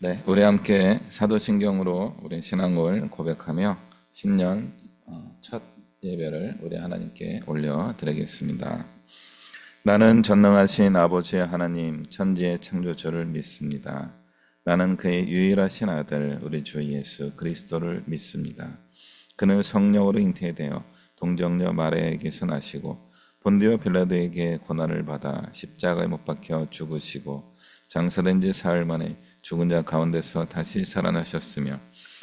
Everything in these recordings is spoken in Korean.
네, 우리 함께 사도신경으로 우리 신앙을 고백하며 신년 첫 예배를 우리 하나님께 올려드리겠습니다. 나는 전능하신 아버지 하나님 천지의 창조주를 믿습니다. 나는 그의 유일하신 아들 우리 주 예수 그리스도를 믿습니다. 그는 성령으로 잉태되어 동정녀 마리아에게서 나시고 본디오 빌라도에게 고난을 받아 십자가에 못 박혀 죽으시고 장사된 지 사흘 만에 죽은 자 가운데서 다시 살아나셨으며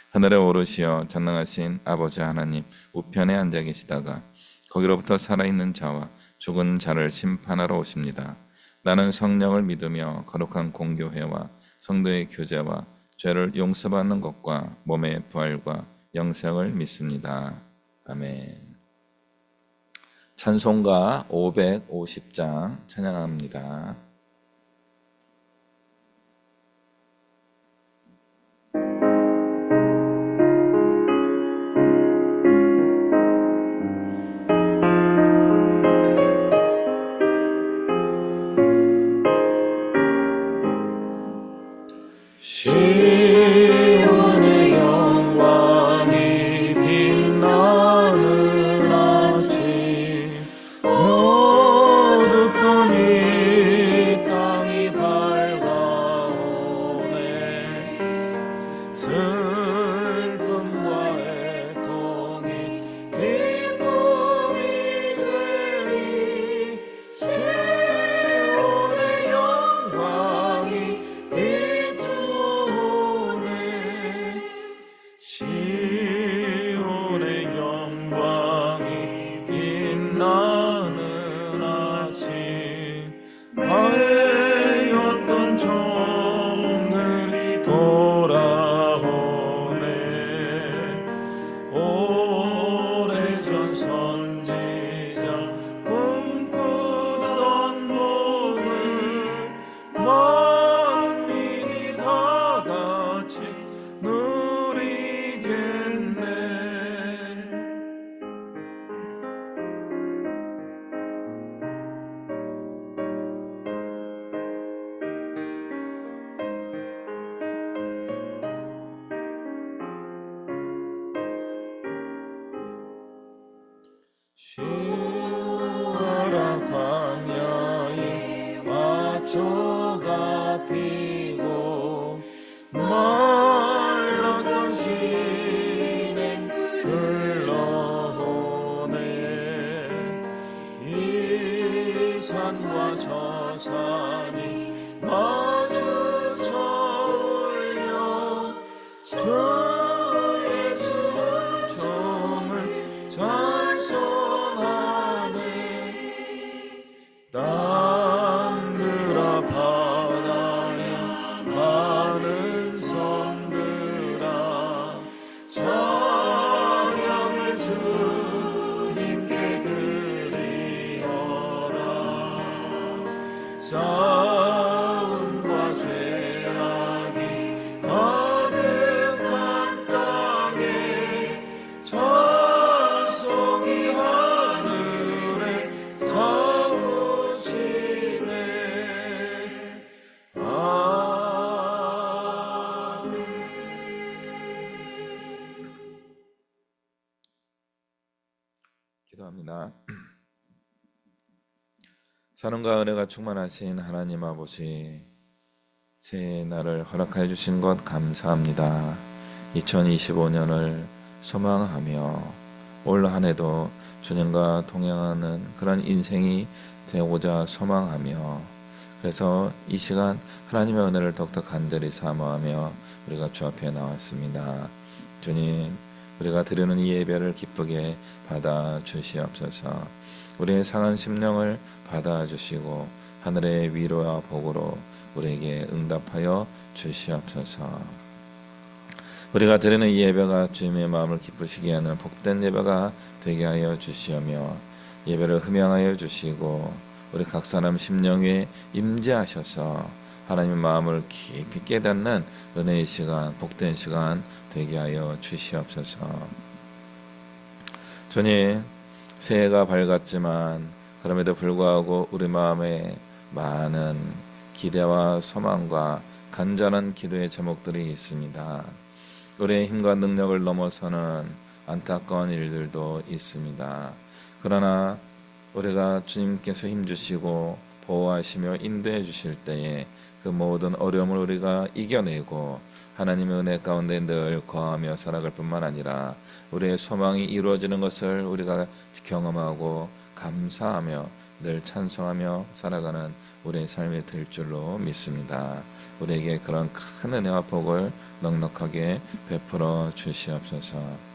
하늘에 오르시어 전능하신 아버지 하나님 우편에 앉아 계시다가 거기로부터 살아있는 자와 죽은 자를 심판하러 오십니다. 나는 성령을 믿으며 거룩한 공교회와 성도의 교제와 죄를 용서받는 것과 몸의 부활과 영생을 믿습니다. 아멘. 찬송가 550장 찬양합니다. 시온의 영광이 빛나는 아침 어둡던 이 땅이 밝아오네 슬픔과 애통이 기쁨이 되리 시온의 영광이 시온의 영광이 빛나는 아침 하였던 종들이 돌아오네 오래전 선지자 꿈꾸던 복을 만민이 다 같이 누리겠네. 시원한 광야에 마초가 피고 말랐던 시냇 흘러오네 이 산과 저 산이 마주쳐 울려 주 예수의 종을 찬송하네 땅들아 바다야 많은 섬들아 찬양을 주님께 드리어라 싸움과 죄악이 가득한 땅에 찬송이 하늘에 사무치네 아멘. 기도합니다. 사랑과 은혜가 충만하신 하나님 아버지 새해 날을 허락하여 주신 것 감사합니다. 2025년을 소망하며 올 한 해도 주님과 동행하는 그런 인생이 되고자 소망하며 그래서 이 시간 하나님의 은혜를 더욱더 간절히 사모하며 우리가 주 앞에 나왔습니다. 주님 우리가 드리는 이 예배를 기쁘게 받아 주시옵소서. 우리의 상한 심령을 받아 주시고 하늘의 위로와 복으로 우리에게 응답하여 주시옵소서. 우리가 드리는 이 예배가 주님의 마음을 기쁘시게 하는 복된 예배가 되게 하여 주시오며 예배를 흠양하여 주시고 우리 각 사람 심령 위에 임재하셔서 하나님의 마음을 깊이 깨닫는 은혜의 시간, 복된 시간 되게 하여 주시옵소서. 주님, 새해가 밝았지만 그럼에도 불구하고 우리 마음에 많은 기대와 소망과 간절한 기도의 제목들이 있습니다. 우리의 힘과 능력을 넘어서는 안타까운 일들도 있습니다. 그러나 우리가 주님께서 힘주시고 보호하시며 인도해 주실 때에 그 모든 어려움을 우리가 이겨내고 하나님의 은혜 가운데 늘 거하며 살아갈 뿐만 아니라 우리의 소망이 이루어지는 것을 우리가 경험하고 감사하며 늘 찬송하며 살아가는 우리의 삶이 될 줄로 믿습니다. 우리에게 그런 큰 은혜와 복을 넉넉하게 베풀어 주시옵소서.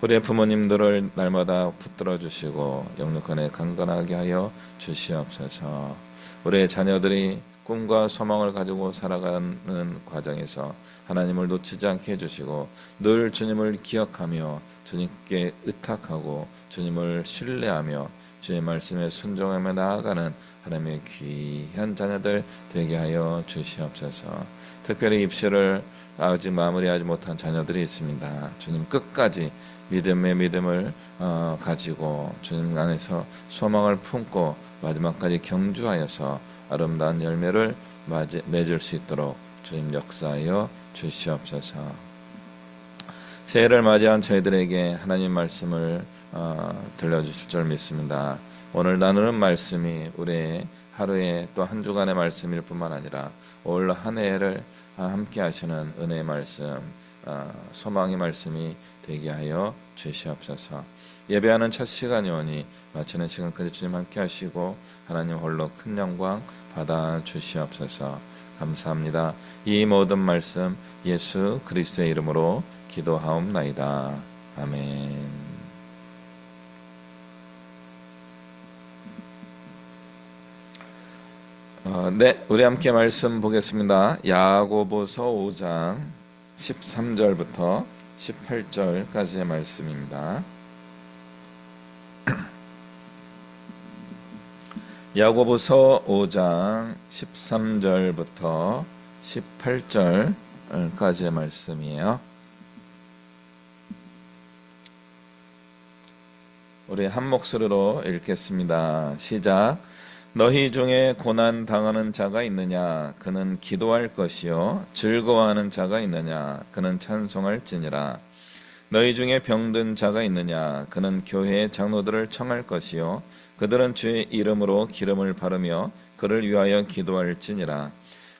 우리의 부모님들을 날마다 붙들어 주시고 영육간에 강건하게 하여 주시옵소서. 우리의 자녀들이 꿈과 소망을 가지고 살아가는 과정에서 하나님을 놓치지 않게 해주시고 늘 주님을 기억하며 주님께 의탁하고 주님을 신뢰하며 주의 말씀에 순종하며 나아가는 하나님의 귀한 자녀들 되게 하여 주시옵소서. 특별히 입시를 아직 마무리하지 못한 자녀들이 있습니다. 주님 끝까지 믿음을 가지고 주님 안에서 소망을 품고 마지막까지 경주하여서 아름다운 열매를 맺을 수 있도록 주님 역사하여 주시옵소서. 새해를 맞이한 저희들에게 하나님 말씀을 들려주실 줄 믿습니다. 오늘 나누는 말씀이 우리의 하루에 또 한 주간의 말씀일 뿐만 아니라 올 한 해를 함께 하시는 은혜의 말씀, 소망의 말씀이 되게 하여 주시옵소서. 예배하는 첫 시간이 오니 마치는 시간까지 주님 함께 하시고 하나님 홀로 큰 영광 받아 주시옵소서. 감사합니다. 이 모든 말씀 예수 그리스도의 이름으로 기도하옵나이다. 아멘. 네, 우리 함께 말씀 보겠습니다. 야고보서 5장 13절부터 18절까지의 말씀입니다. 야고보서 5장 13절부터 18절까지의 말씀이에요. 우리 한 목소리로 읽겠습니다. 시작. 너희 중에 고난 당하는 자가 있느냐? 그는 기도할 것이요. 즐거워하는 자가 있느냐? 그는 찬송할지니라. 너희 중에 병든 자가 있느냐? 그는 교회의 장로들을 청할 것이요. 그들은 주의 이름으로 기름을 바르며 그를 위하여 기도할지니라.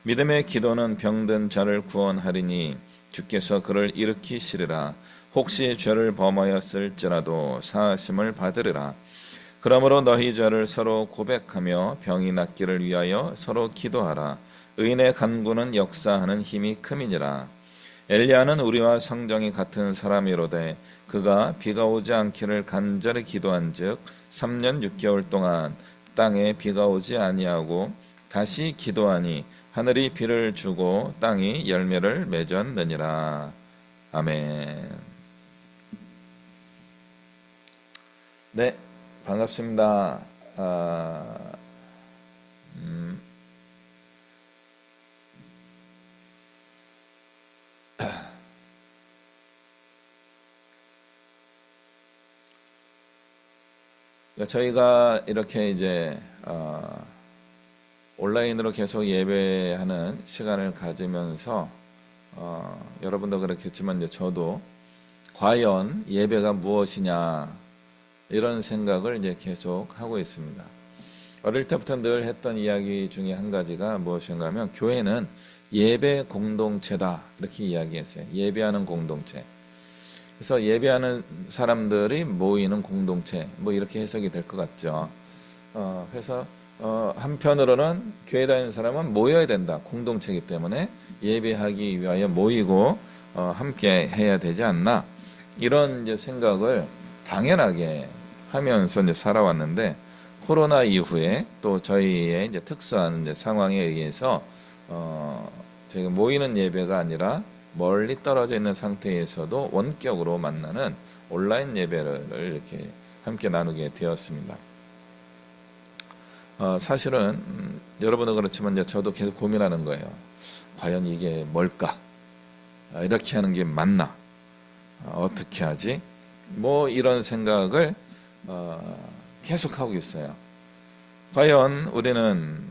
믿음의 기도는 병든 자를 구원하리니 주께서 그를 일으키시리라. 혹시 죄를 범하였을지라도 사하심을 받으리라. 그러므로 너희 죄를 서로 고백하며 병이 낫기를 위하여 서로 기도하라. 의인의 간구는 역사하는 힘이 큼이니라. 엘리야는 우리와 성정이 같은 사람이로되 그가 비가 오지 않기를 간절히 기도한즉 3년 6개월 동안 땅에 비가 오지 아니하고 다시 기도하니 하늘이 비를 주고 땅이 열매를 맺었느니라. 아멘. 네, 반갑습니다. 저희가 이렇게 이제 온라인으로 계속 예배하는 시간을 가지면서 여러분도 그렇겠지만 이제 저도 과연 예배가 무엇이냐 이런 생각을 이제 계속 하고 있습니다. 어릴 때부터 늘 했던 이야기 중에 한 가지가 무엇인가 하면 교회는 예배 공동체다 이렇게 이야기했어요. 예배하는 공동체. 그래서 예배하는 사람들이 모이는 공동체 뭐 이렇게 해석이 될 것 같죠. 그래서 한편으로는 교회 다니는 사람은 모여야 된다. 공동체이기 때문에 예배하기 위하여 모이고 함께 해야 되지 않나 이런 이제 생각을 당연하게 하면서 이제 살아왔는데 코로나 이후에 또 저희의 이제 특수한 이제 상황에 의해서 저희가 모이는 예배가 아니라 멀리 떨어져 있는 상태에서도 원격으로 만나는 온라인 예배를 이렇게 함께 나누게 되었습니다. 사실은 여러분은 그렇지만 이제 저도 계속 고민하는 거예요. 과연 이게 뭘까? 이렇게 하는 게 맞나? 어떻게 하지? 뭐 이런 생각을 계속 하고 있어요. 과연 우리는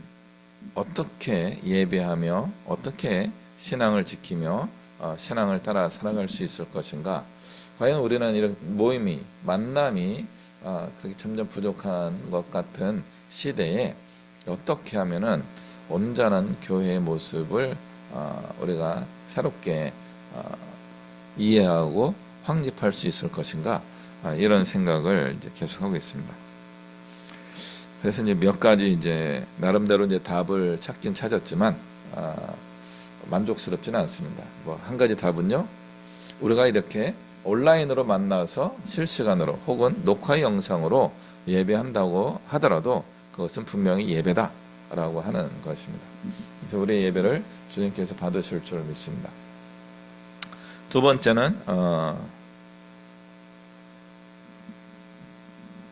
어떻게 예배하며 어떻게 신앙을 지키며 신앙을 따라 살아갈 수 있을 것인가? 과연 우리는 이런 모임이 만남이 그렇게 점점 부족한 것 같은 시대에 어떻게 하면은 온전한 교회의 모습을 우리가 새롭게 이해하고 확립할 수 있을 것인가? 이런 생각을 이제 계속하고 있습니다. 그래서 이제 몇 가지 이제 나름대로 이제 답을 찾긴 찾았지만 만족스럽지는 않습니다. 뭐 한 가지 답은요, 우리가 이렇게 온라인으로 만나서 실시간으로 혹은 녹화 영상으로 예배한다고 하더라도 그것은 분명히 예배다라고 하는 것입니다. 그래서 우리의 예배를 주님께서 받으실 줄 믿습니다. 두 번째는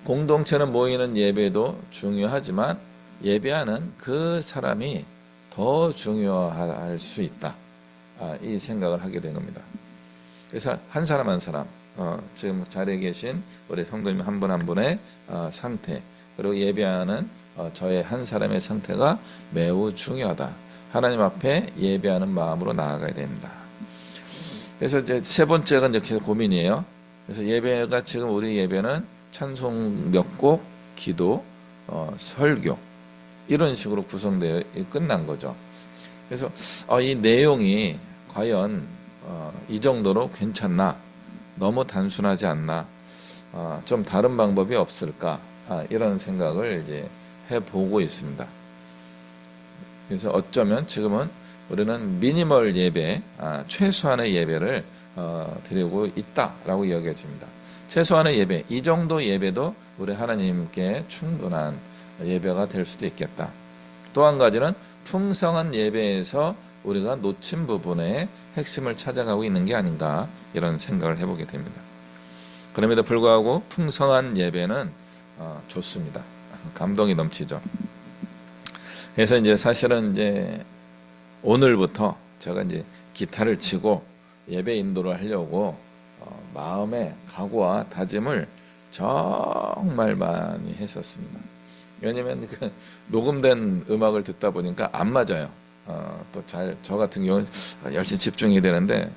공동체는 모이는 예배도 중요하지만 예배하는 그 사람이 더 중요할 수 있다. 이 생각을 하게 된 겁니다. 그래서 한 사람 한 사람, 지금 자리에 계신 우리 성도님 한 분 한 분의 상태, 그리고 예배하는 저의 한 사람의 상태가 매우 중요하다. 하나님 앞에 예배하는 마음으로 나아가야 됩니다. 그래서 이제 세 번째가 이제 계속 고민이에요. 그래서 예배가 지금 우리 예배는 찬송 몇 곡, 기도, 설교 이런 식으로 구성되어 끝난 거죠. 그래서 이 내용이 과연 이 정도로 괜찮나? 너무 단순하지 않나? 좀 다른 방법이 없을까? 이런 생각을 이제 해보고 있습니다. 그래서 어쩌면 지금은 우리는 미니멀 예배, 최소한의 예배를 드리고 있다라고 여겨집니다. 최소한의 예배, 이 정도 예배도 우리 하나님께 충분한 예배가 될 수도 있겠다. 또 한 가지는 풍성한 예배에서 우리가 놓친 부분의 핵심을 찾아가고 있는 게 아닌가 이런 생각을 해보게 됩니다. 그럼에도 불구하고 풍성한 예배는 좋습니다. 감동이 넘치죠. 그래서 이제 사실은 이제 오늘부터 제가 이제 기타를 치고 예배 인도를 하려고 마음의 각오와 다짐을 정말 많이 했었습니다. 왜냐면 그 녹음된 음악을 듣다 보니까 안 맞아요. 또 저 같은 경우는 열심히 집중해야 되는데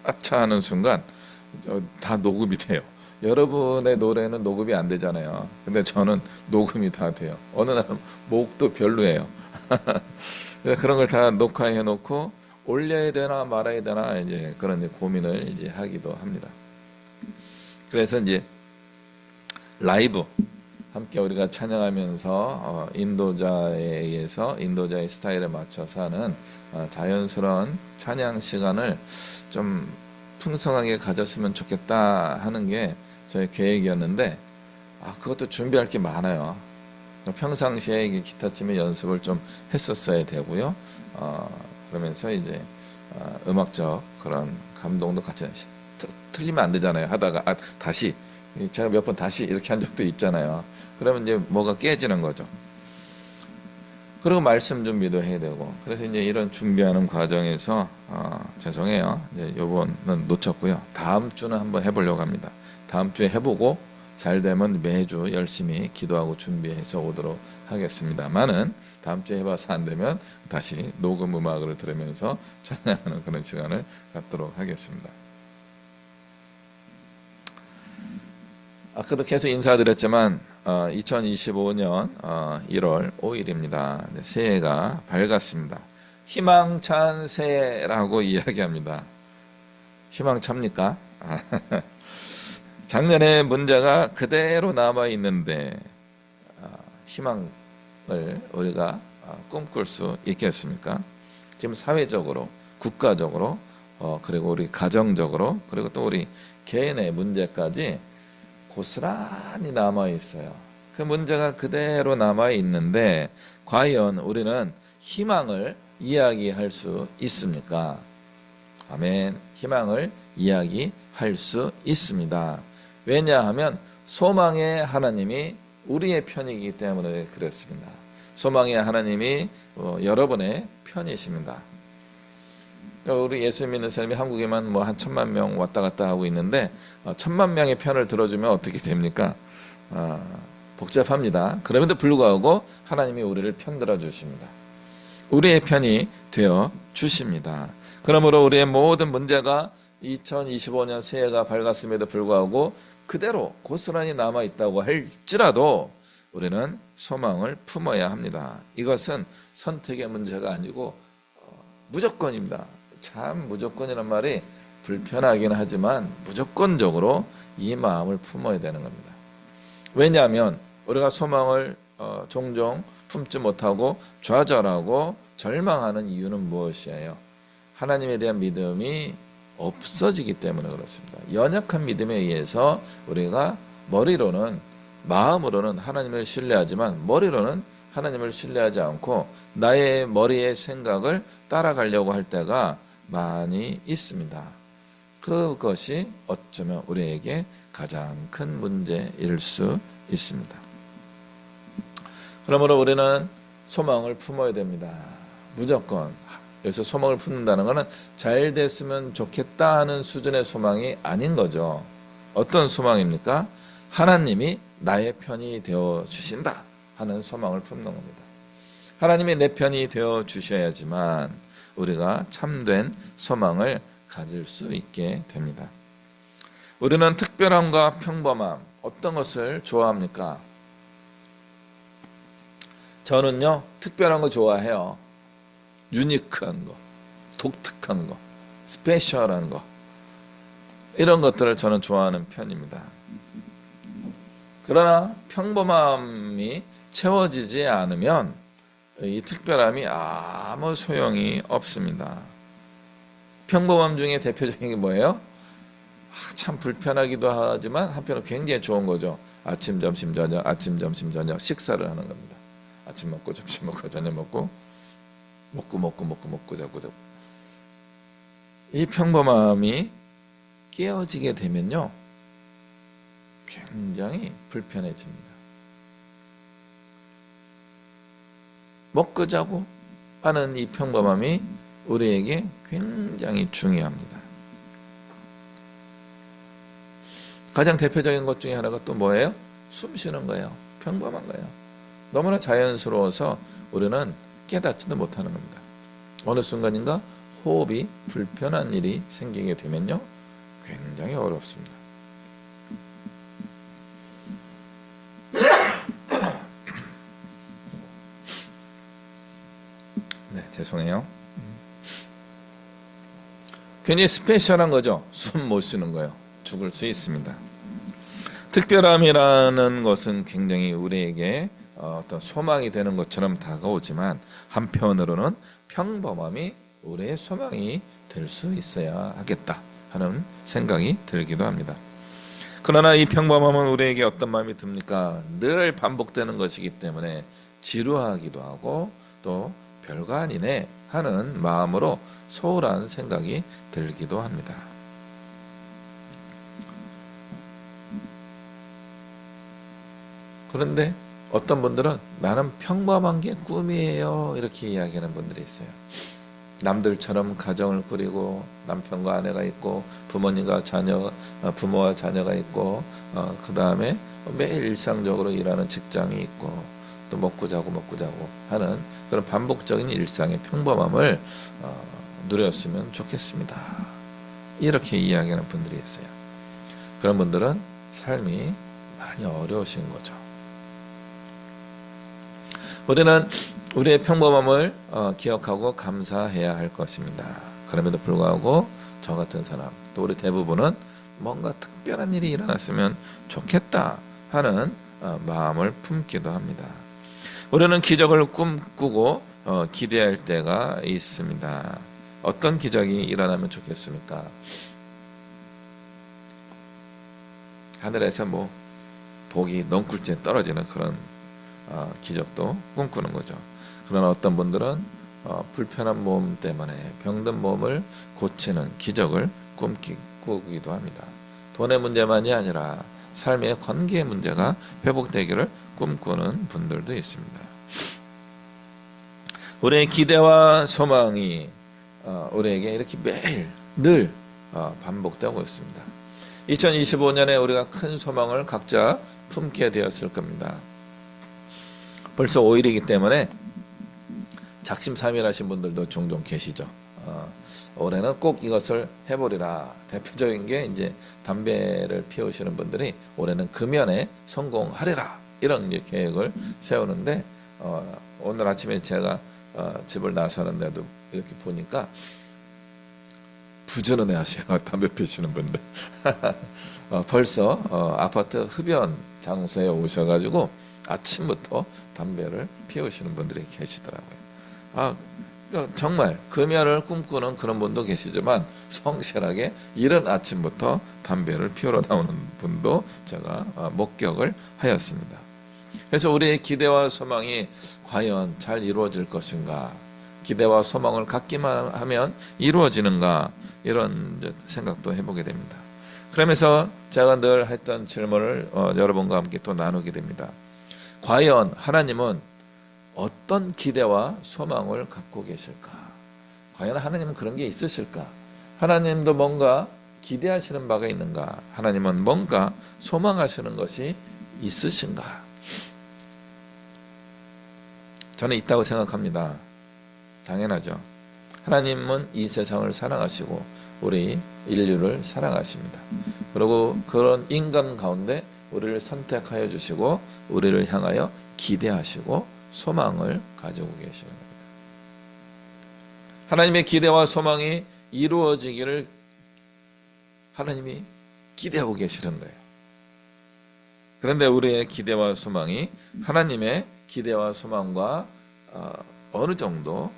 아차 하는 순간 다 녹음이 돼요. 여러분의 노래는 녹음이 안 되잖아요. 근데 저는 녹음이 다 돼요. 어느 날은 목도 별로예요. 그래서 그런 걸 다 녹화해 놓고 올려야 되나 말아야 되나 이제 그런 이제 고민을 이제 하기도 합니다. 그래서 이제 라이브 함께 우리가 찬양하면서 인도자에 의해서 인도자의 스타일에 맞춰서 하는 자연스러운 찬양 시간을 좀 풍성하게 가졌으면 좋겠다 하는 게 저의 계획이었는데 그것도 준비할 게 많아요. 평상시에 기타 치면 연습을 좀 했었어야 되고요. 그러면서 이제 음악적 그런 감동도 같이 틀리면 안 되잖아요. 하다가 다시 제가 몇 번 다시 이렇게 한 적도 있잖아요. 그러면 이제 뭐가 깨지는 거죠. 그리고 말씀 준비도 해야 되고 그래서 이제 이런 준비하는 과정에서 죄송해요. 이제 요번은 놓쳤고요. 다음 주는 한번 해보려고 합니다. 다음 주에 해보고 잘 되면 매주 열심히 기도하고 준비해서 오도록 하겠습니다만은 다음 주에 해봐서 안 되면 다시 녹음 음악을 들으면서 찬양하는 그런 시간을 갖도록 하겠습니다. 아까도 계속 인사드렸지만 2025년 1월 5일입니다. 새해가 밝았습니다. 희망찬 새해라고 이야기합니다. 희망찹니까? 작년의 문제가 그대로 남아있는데 희망을 우리가 꿈꿀 수 있겠습니까? 지금 사회적으로, 국가적으로, 그리고 우리 가정적으로, 그리고 또 우리 개인의 문제까지 고스란히 남아있어요. 그 문제가 그대로 남아있는데 과연 우리는 희망을 이야기할 수 있습니까? 아멘. 희망을 이야기할 수 있습니다. 왜냐하면 소망의 하나님이 우리의 편이기 때문에 그렇습니다. 소망의 하나님이 여러분의 편이십니다. 우리 예수 믿는 사람이 한국에만 뭐 한 1,000만 명 왔다 갔다 하고 있는데 1,000만 명의 편을 들어주면 어떻게 됩니까? 복잡합니다. 그럼에도 불구하고 하나님이 우리를 편들어 주십니다. 우리의 편이 되어 주십니다. 그러므로 우리의 모든 문제가 2025년 새해가 밝았음에도 불구하고 그대로 고스란히 남아 있다고 할지라도 우리는 소망을 품어야 합니다. 이것은 선택의 문제가 아니고 무조건입니다. 참 무조건이란 말이 불편하긴 하지만 무조건적으로 이 마음을 품어야 되는 겁니다. 왜냐하면 우리가 소망을 종종 품지 못하고 좌절하고 절망하는 이유는 무엇이에요? 하나님에 대한 믿음이 없어지기 때문에 그렇습니다. 연약한 믿음에 의해서 우리가 머리로는 마음으로는 하나님을 신뢰하지만 머리로는 하나님을 신뢰하지 않고 나의 머리의 생각을 따라가려고 할 때가 많이 있습니다. 그것이 어쩌면 우리에게 가장 큰 문제일 수 있습니다. 그러므로 우리는 소망을 품어야 됩니다. 무조건. 여기서 소망을 품는다는 것은 잘 됐으면 좋겠다 하는 수준의 소망이 아닌 거죠. 어떤 소망입니까? 하나님이 나의 편이 되어 주신다 하는 소망을 품는 겁니다. 하나님이 내 편이 되어 주셔야지만 우리가 참된 소망을 가질 수 있게 됩니다. 우리는 특별함과 평범함, 어떤 것을 좋아합니까? 저는요, 특별한 거 좋아해요. 유니크한 거, 독특한 거, 스페셜한 거, 이런 것들을 저는 좋아하는 편입니다. 그러나 평범함이 채워지지 않으면 이 특별함이 아무 소용이 없습니다. 평범함 중에 대표적인 게 뭐예요? 참 불편하기도 하지만 한편으로 굉장히 좋은 거죠. 아침, 점심, 저녁, 아침, 점심, 저녁 식사를 하는 겁니다. 아침 먹고 점심 먹고 저녁 먹고 자고. 이 평범함이 깨어지게 되면요, 굉장히 불편해집니다. 먹고 자고 하는 이 평범함이 우리에게 굉장히 중요합니다. 가장 대표적인 것 중에 하나가 또 뭐예요? 숨 쉬는 거예요. 평범한 거예요. 너무나 자연스러워서 우리는 깨닫지도 못하는 겁니다. 어느 순간인가 호흡이 불편한 일이 생기게 되면요, 굉장히 어렵습니다. 네, 죄송해요. 굉장히 스페셜한 거죠. 숨 못 쉬는 거예요. 죽을 수 있습니다. 특별함이라는 것은 굉장히 우리에게 어떤 소망이 되는 것처럼 다가오지만 한편으로는 평범함이 우리의 소망이 될 수 있어야 하겠다 하는 생각이 들기도 합니다. 그러나 이 평범함은 우리에게 어떤 마음이 듭니까? 늘 반복되는 것이기 때문에 지루하기도 하고 또 별거 아니네 하는 마음으로 소홀한 생각이 들기도 합니다. 그런데 어떤 분들은 나는 평범한 게 꿈이에요 이렇게 이야기하는 분들이 있어요. 남들처럼 가정을 꾸리고 남편과 아내가 있고 부모님과 자녀, 부모와 자녀가 있고 그 다음에 매일 일상적으로 일하는 직장이 있고 또 먹고 자고 하는 그런 반복적인 일상의 평범함을 누렸으면 좋겠습니다. 이렇게 이야기하는 분들이 있어요. 그런 분들은 삶이 많이 어려우신 거죠. 우리는 우리의 평범함을 기억하고 감사해야 할 것입니다. 그럼에도 불구하고 저 같은 사람, 또 우리 대부분은 뭔가 특별한 일이 일어났으면 좋겠다 하는 마음을 품기도 합니다. 우리는 기적을 꿈꾸고 기대할 때가 있습니다. 어떤 기적이 일어나면 좋겠습니까? 하늘에서 뭐 복이 넝쿨째 떨어지는 그런 기적도 꿈꾸는 거죠. 그러나 어떤 분들은 불편한 몸 때문에 병든 몸을 고치는 기적을 꿈꾸기도 합니다. 돈의 문제만이 아니라 삶의 관계의 문제가 회복되기를 꿈꾸는 분들도 있습니다. 우리의 기대와 소망이 우리에게 이렇게 매일 늘 반복되고 있습니다. 2025년에 우리가 큰 소망을 각자 품게 되었을 겁니다. 벌써 5일이기 때문에 작심삼일하신 분들도 종종 계시죠. 올해는 꼭 이것을 해보리라. 대표적인 게 이제 담배를 피우시는 분들이 올해는 금연에 성공하리라, 이런 이제 계획을 세우는데, 오늘 아침에 제가 집을 나서는데도 이렇게 보니까 부지런해 하셔요. 담배 피우시는 분들. 벌써 아파트 흡연 장소에 오셔가지고 아침부터 담배를 피우시는 분들이 계시더라고요. 정말 금연을 꿈꾸는 그런 분도 계시지만 성실하게 이른 아침부터 담배를 피우러 나오는 분도 제가 목격을 하였습니다. 그래서 우리의 기대와 소망이 과연 잘 이루어질 것인가, 기대와 소망을 갖기만 하면 이루어지는가, 이런 생각도 해보게 됩니다. 그러면서 제가 늘 했던 질문을 여러분과 함께 또 나누게 됩니다. 과연 하나님은 어떤 기대와 소망을 갖고 계실까? 과연 하나님은 그런 게 있으실까? 하나님도 뭔가 기대하시는 바가 있는가? 하나님은 뭔가 소망하시는 것이 있으신가? 저는 있다고 생각합니다. 당연하죠. 하나님은 이 세상을 사랑하시고 우리 인류를 사랑하십니다. 그리고 그런 인간 가운데 우리를 선택하여 주시고 우리를 향하여 기대하시고 소망을 가지고 계시는 겁니다. 하나님의 기대와 소망이 이루어지기를 하나님이 기대하고 계시는 거예요. 그런데 우리의 기대와 소망이 하나님의 기대와 소망과 어느 정도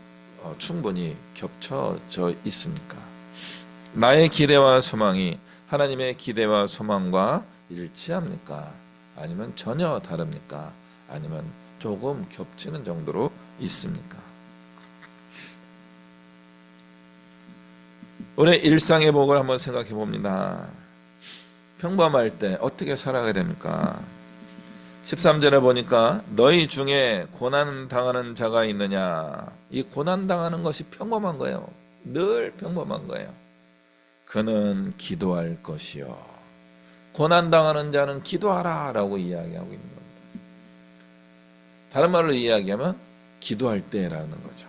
충분히 겹쳐져 있습니까? 나의 기대와 소망이 하나님의 기대와 소망과 일치합니까? 아니면 전혀 다릅니까? 아니면 조금 겹치는 정도로 있습니까? 우리 일상의 복을 한번 생각해 봅니다. 평범할 때 어떻게 살아가야 됩니까? 13절에 보니까 너희 중에 고난 당하는 자가 있느냐? 이 고난 당하는 것이 평범한 거예요. 늘 평범한 거예요. 그는 기도할 것이요. 고난 당하는 자는 기도하라 라고 이야기하고 있는 겁니다. 다른 말로 이야기하면 기도할 때라는 거죠.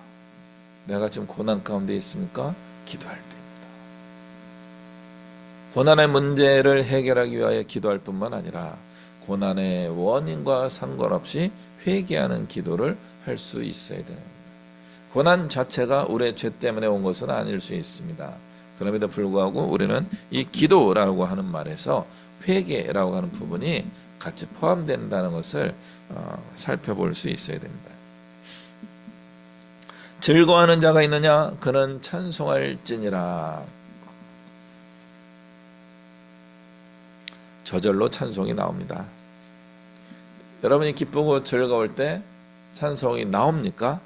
내가 지금 고난 가운데 있습니까? 기도할 때입니다. 고난의 문제를 해결하기 위하여 기도할 뿐만 아니라 고난의 원인과 상관없이 회개하는 기도를 할 수 있어야 됩니다. 고난 자체가 우리의 죄 때문에 온 것은 아닐 수 있습니다. 그럼에도 불구하고 우리는 이 기도라고 하는 말에서 회개라고 하는 부분이 같이 포함된다는 것을 살펴볼 수 있어야 됩니다. 즐거워하는 자가 있느냐? 그는 찬송할지니라. 저절로 찬송이 나옵니다. 여러분이 기쁘고 즐거울 때 찬송이 나옵니까?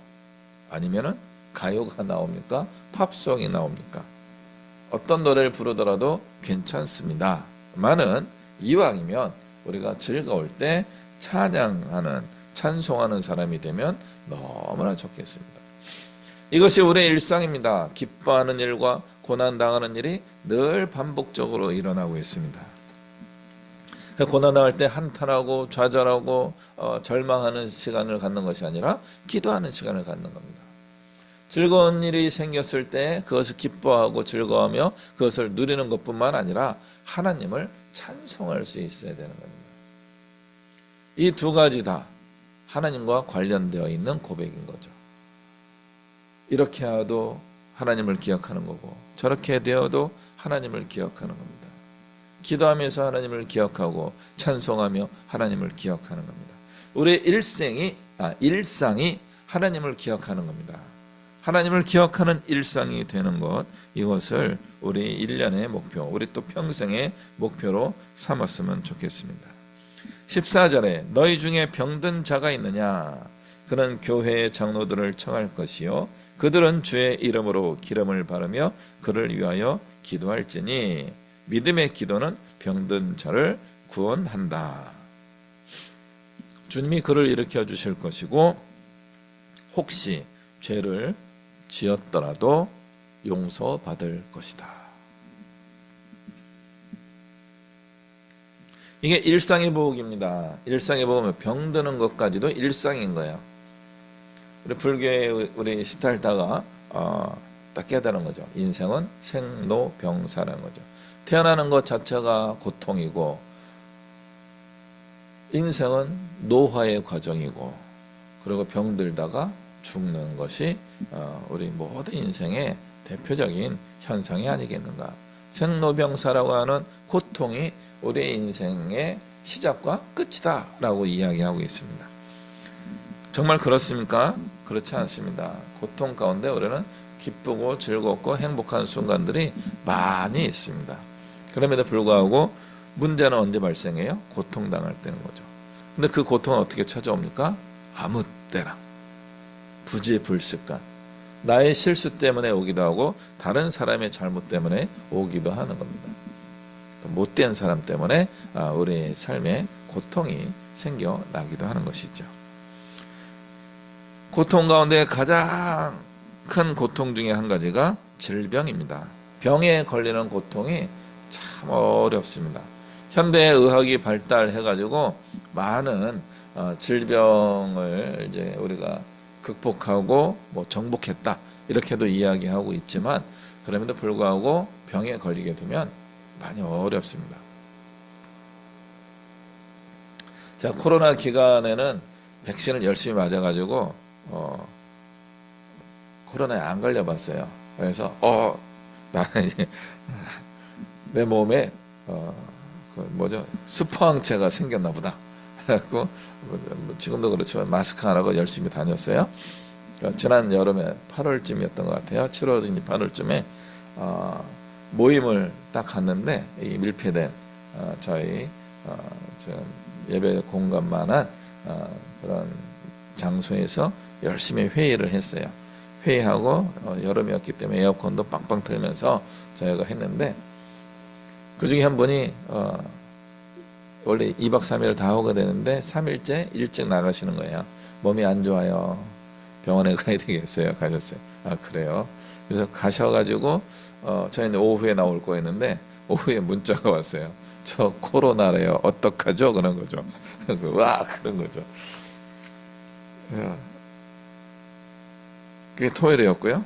아니면은 가요가 나옵니까? 팝송이 나옵니까? 어떤 노래를 부르더라도 괜찮습니다. 많은 이왕이면 우리가 즐거울 때 찬양하는, 찬송하는 사람이 되면 너무나 좋겠습니다. 이것이 우리의 일상입니다. 기뻐하는 일과 고난당하는 일이 늘 반복적으로 일어나고 있습니다. 고난당할 때 한탄하고 좌절하고 절망하는 시간을 갖는 것이 아니라 기도하는 시간을 갖는 겁니다. 즐거운 일이 생겼을 때 그것을 기뻐하고 즐거워하며 그것을 누리는 것뿐만 아니라 하나님을 찬송할 수 있어야 되는 겁니다. 이 두 가지 다 하나님과 관련되어 있는 고백인 거죠. 이렇게 해도 하나님을 기억하는 거고 저렇게 되어도 하나님을 기억하는 겁니다. 기도하면서 하나님을 기억하고 찬송하며 하나님을 기억하는 겁니다. 우리의 일상이 하나님을 기억하는 겁니다. 하나님을 기억하는 일상이 되는 것, 이것을 우리 1년의 목표, 우리 또 평생의 목표로 삼았으면 좋겠습니다. 14절에 너희 중에 병든 자가 있느냐? 그는 교회의 장로들을 청할 것이요 그들은 주의 이름으로 기름을 바르며 그를 위하여 기도할지니 믿음의 기도는 병든 자를 구원한다. 주님이 그를 일으켜 주실 것이고 혹시 죄를 지었더라도 용서받을 것이다. 이게 일상의 복입니다. 일상의 복은 병드는 것까지도 일상인 거예요. 우리 불교의 우리 시달다가 딱 깨달은 거죠. 인생은 생로병사라는 거죠. 태어나는 것 자체가 고통이고 인생은 노화의 과정이고 그리고 병들다가 죽는 것이 우리 모든 인생의 대표적인 현상이 아니겠는가. 생로병사라고 하는 고통이 우리 인생의 시작과 끝이다 라고 이야기하고 있습니다. 정말 그렇습니까? 그렇지 않습니다. 고통 가운데 우리는 기쁘고 즐겁고 행복한 순간들이 많이 있습니다. 그럼에도 불구하고 문제는 언제 발생해요? 고통당할 때는 거죠. 근데 그 고통은 어떻게 찾아옵니까? 아무 때나 부지불식간 나의 실수 때문에 오기도 하고 다른 사람의 잘못 때문에 오기도 하는 겁니다. 못된 사람 때문에 우리의 삶에 고통이 생겨나기도 하는 것이죠. 고통 가운데 가장 큰 고통 중에 한 가지가 질병입니다. 병에 걸리는 고통이 참 어렵습니다. 현대의학이 발달해가지고 많은 질병을 이제 우리가 극복하고 뭐 정복했다 이렇게도 이야기하고 있지만 그럼에도 불구하고 병에 걸리게 되면 많이 어렵습니다. 자, 코로나 기간에는 백신을 열심히 맞아가지고 코로나에 안 걸려봤어요. 그래서 나는 이제 내 몸에 수포항체가 생겼나 보다. 그래갖고 지금도 그렇지만 마스크 안 하고 열심히 다녔어요. 지난 여름에 8월쯤이었던 것 같아요. 7월이니 8월쯤에 모임을 딱 갔는데 이 밀폐된 저희 지금 예배 공간만한 그런 장소에서 열심히 회의를 했어요. 회의하고 여름이었기 때문에 에어컨도 빵빵 틀면서 저희가 했는데 그중에 한 분이 원래 2박 3일을 다 오게 되는데 3일째 일찍 나가시는 거예요. 몸이 안 좋아요. 병원에 가야 되겠어요. 가셨어요. 아, 그래요? 그래서 가셔가지고 저희는 오후에 나올 거였는데 오후에 문자가 왔어요. 저 코로나래요. 어떡하죠? 그런 거죠. 와, 그런 거죠. 그게 토요일이었고요.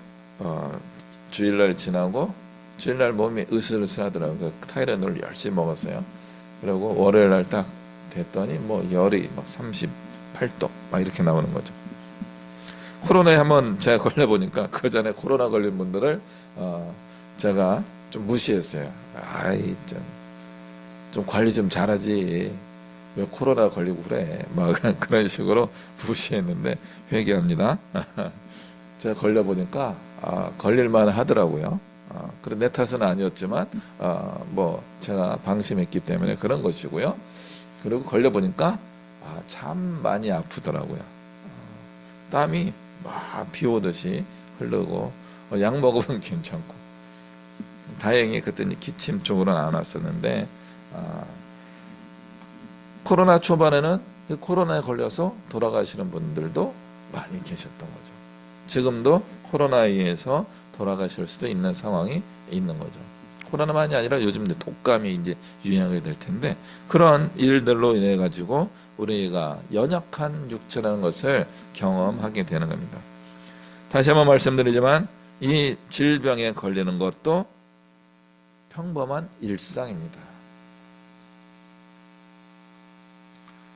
주일날 지나고 주일날 몸이 으슬으슬하더라고요. 타이레놀을 열심히 먹었어요. 그리고 월요일날 딱 됐더니 뭐 열이 막 38도 막 이렇게 나오는 거죠. 코로나에 한번 제가 걸려보니까 그 전에 코로나 걸린 분들을 제가 좀 무시했어요. 아이 좀 관리 좀 잘하지. 왜 코로나 걸리고 그래? 막 그런 식으로 무시했는데 회개합니다. 제가 걸려보니까 걸릴만 하더라고요. 그래 내 탓은 아니었지만 뭐 제가 방심했기 때문에 그런 것이고요. 그리고 걸려보니까 참 많이 아프더라고요. 땀이 막 비 오듯이 흐르고 약 먹으면 괜찮고 다행히 그때는 기침 쪽으로는 안 왔었는데 코로나 초반에는 코로나에 걸려서 돌아가시는 분들도 많이 계셨던 거죠. 지금도 코로나에 의해서 돌아가실 수도 있는 상황이 있는 거죠. 코로나만이 아니라 요즘 독감이 이제 유행하게 될 텐데 그런 일들로 인해 가지고 우리가 연약한 육체라는 것을 경험하게 되는 겁니다. 다시 한번 말씀드리지만 이 질병에 걸리는 것도 평범한 일상입니다.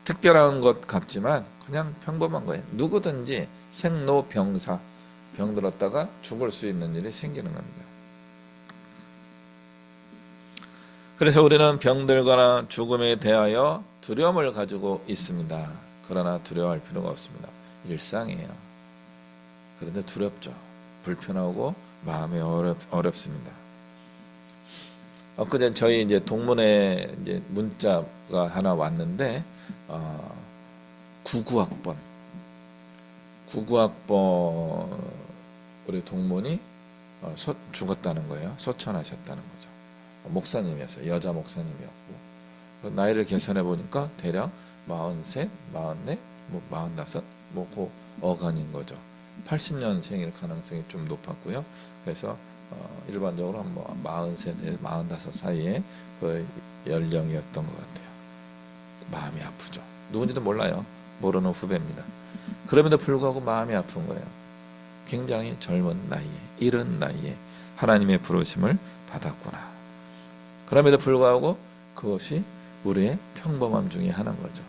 특별한 것 같지만 그냥 평범한 거예요. 누구든지 생로병사 병들었다가 죽을 수 있는 일이 생기는 겁니다. 그래서 우리는 병들거나 죽음에 대하여 두려움을 가지고 있습니다. 그러나 두려워할 필요가 없습니다. 일상이에요. 그런데 두렵죠. 불편하고 마음이 어렵습니다. 엊그제 저희 이제 동문회 이제 문자가 하나 왔는데 99학번 우리 동문이 죽었다는 거예요. 소천하셨다는 거죠. 목사님이었어요. 여자 목사님이었고 나이를 계산해 보니까 대략 43, 44, 45, 그 어간인 거죠. 80년생일 가능성이 좀 높았고요. 그래서 일반적으로 한 43에서 45 사이에 그 연령이었던 것 같아요. 마음이 아프죠. 누군지도 몰라요. 모르는 후배입니다. 그럼에도 불구하고 마음이 아픈 거예요. 굉장히 젊은 나이에, 이른 나이에 하나님의 부르심을 받았구나. 그럼에도 불구하고 그것이 우리의 평범함 중에 하나인 거죠.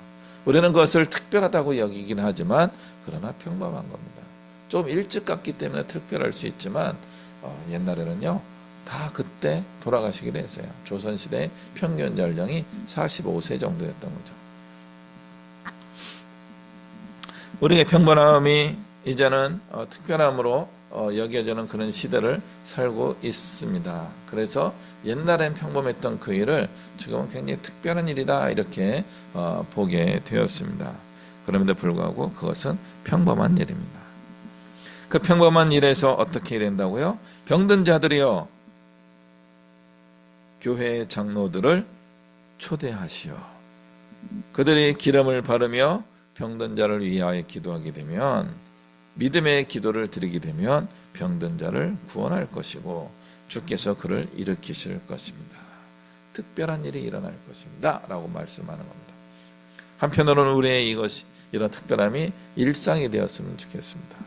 우리는 그것을 특별하다고 여기긴 하지만 그러나 평범한 겁니다. 좀 일찍 갔기 때문에 특별할 수 있지만 옛날에는요 다 그때 돌아가시기도 했어요. 조선시대의 평균 연령이 45세 정도였던 거죠. 우리의 평범함이 이제는 특별함으로 여겨지는 그런 시대를 살고 있습니다. 그래서 옛날엔 평범했던 그 일을 지금은 굉장히 특별한 일이다 이렇게 보게 되었습니다. 그럼에도 불구하고 그것은 평범한 일입니다. 그 평범한 일에서 어떻게 된다고요? 병든 자들이요 교회 장로들을 초대하시오. 그들이 기름을 바르며 병든 자를 위하여 기도하게 되면, 믿음의 기도를 드리게 되면 병든 자를 구원할 것이고 주께서 그를 일으키실 것입니다. 특별한 일이 일어날 것입니다 라고 말씀하는 겁니다. 한편으로는 우리의 이런 특별함이 일상이 되었으면 좋겠습니다.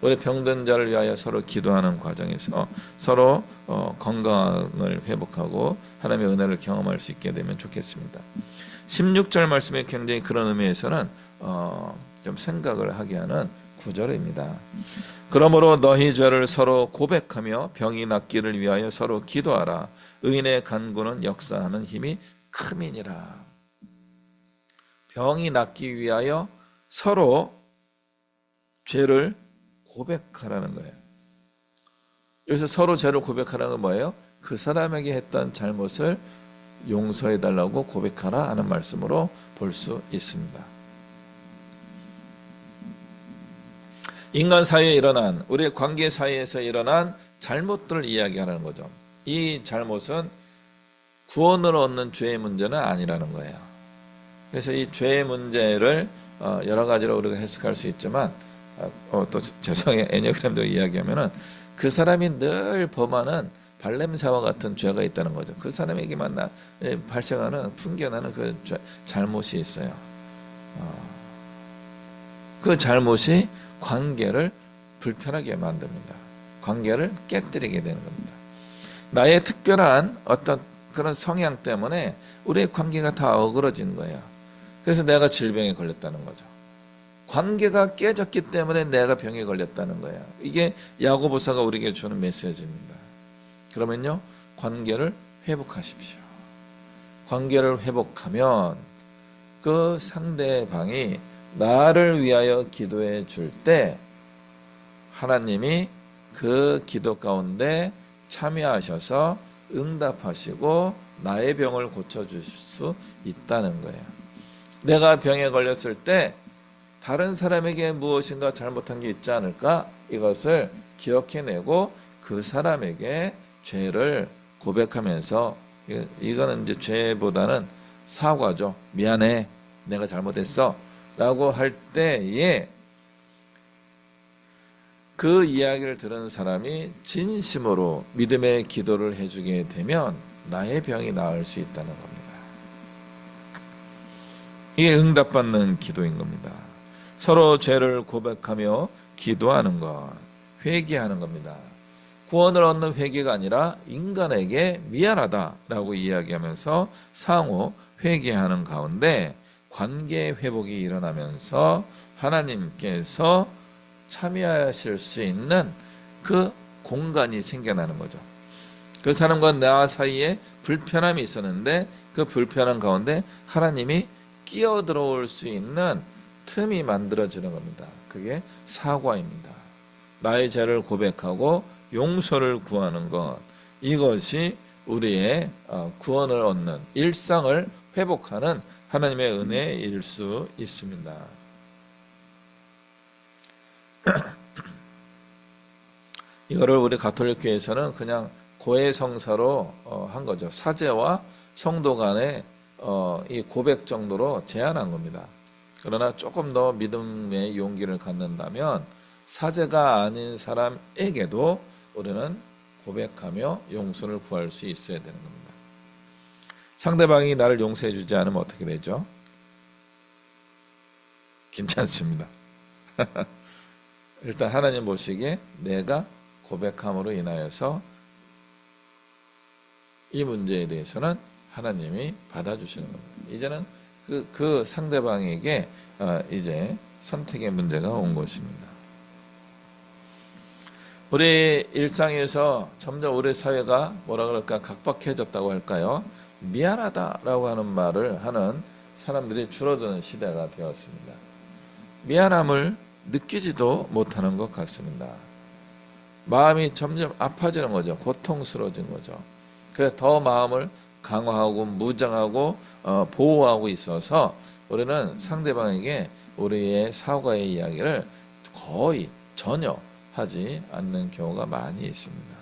우리 병든 자를 위하여 서로 기도하는 과정에서 서로 건강을 회복하고 하나님의 은혜를 경험할 수 있게 되면 좋겠습니다. 16절 말씀에 굉장히 그런 의미에서는 좀 생각을 하게 하는 구절입니다. 그러므로 너희 죄를 서로 고백하며 병이 낫기를 위하여 서로 기도하라. 의인의 간구는 역사하는 힘이 큼이니라. 병이 낫기 위하여 서로 죄를 고백하라는 거예요. 여기서 서로 죄를 고백하라는 건 뭐예요? 그 사람에게 했던 잘못을 용서해달라고 고백하라 하는 말씀으로 볼 수 있습니다. 인간 사이에 일어난, 우리의 관계 사이에서 일어난 잘못들을 이야기하는 거죠. 이 잘못은 구원을 얻는 죄의 문제는 아니라는 거예요. 그래서 이 죄의 문제를 여러 가지로 우리가 해석할 수 있지만 또 죄송해요. 애니어그램대로 이야기하면은 그 사람이 늘 범하는 발냄새와 같은 죄가 있다는 거죠. 그 사람에게만 발생하는 풍겨나는 그 잘못이 있어요. 그 잘못이 관계를 불편하게 만듭니다. 관계를 깨뜨리게 되는 겁니다. 나의 특별한 어떤 그런 성향 때문에 우리의 관계가 다 어그러진 거예요. 그래서 내가 질병에 걸렸다는 거죠. 관계가 깨졌기 때문에 내가 병에 걸렸다는 거예요. 이게 야고보서가 우리에게 주는 메시지입니다. 그러면요, 관계를 회복하십시오. 관계를 회복하면 그 상대방이 나를 위하여 기도해 줄 때 하나님이 그 기도 가운데 참여하셔서 응답하시고 나의 병을 고쳐주실 수 있다는 거예요. 내가 병에 걸렸을 때 다른 사람에게 무엇인가 잘못한 게 있지 않을까? 이것을 기억해내고 그 사람에게 죄를 고백하면서, 이거는 이제 죄보다는 사과죠. 미안해, 내가 잘못했어 라고 할 때에 그 이야기를 들은 사람이 진심으로 믿음의 기도를 해주게 되면 나의 병이 나을 수 있다는 겁니다. 이게 응답받는 기도인 겁니다. 서로 죄를 고백하며 기도하는 것, 회개하는 겁니다. 구원을 얻는 회개가 아니라 인간에게 미안하다라고 이야기하면서 상호 회개하는 가운데 관계 회복이 일어나면서 하나님께서 참여하실 수 있는 그 공간이 생겨나는 거죠. 그 사람과 나 사이에 불편함이 있었는데 그 불편함 가운데 하나님이 끼어들어올 수 있는 틈이 만들어지는 겁니다. 그게 사과입니다. 나의 죄를 고백하고 용서를 구하는 것, 이것이 우리의 구원을 얻는, 일상을 회복하는 하나님의 은혜일 수 있습니다. 이거를 우리 가톨릭교회에서는 그냥 고해성사로 한 거죠. 사제와 성도 간의 이 고백 정도로 제한한 겁니다. 그러나 조금 더 믿음의 용기를 갖는다면 사제가 아닌 사람에게도 우리는 고백하며 용서를 구할 수 있어야 되는 겁니다. 상대방이 나를 용서해 주지 않으면 어떻게 되죠? 괜찮습니다. 일단 하나님 보시기에 내가 고백함으로 인하여서 이 문제에 대해서는 하나님이 받아주시는 겁니다. 이제는 그 상대방에게 이제 선택의 문제가 온 것입니다. 우리 일상에서 점점 우리 사회가 뭐라 그럴까 각박해졌다고 할까요? 미안하다라고 하는 말을 하는 사람들이 줄어드는 시대가 되었습니다. 미안함을 느끼지도 못하는 것 같습니다. 마음이 점점 아파지는 거죠. 고통스러워진 거죠. 그래서 더 마음을 강화하고 무장하고 보호하고 있어서 우리는 상대방에게 우리의 사과의 이야기를 거의 전혀 하지 않는 경우가 많이 있습니다.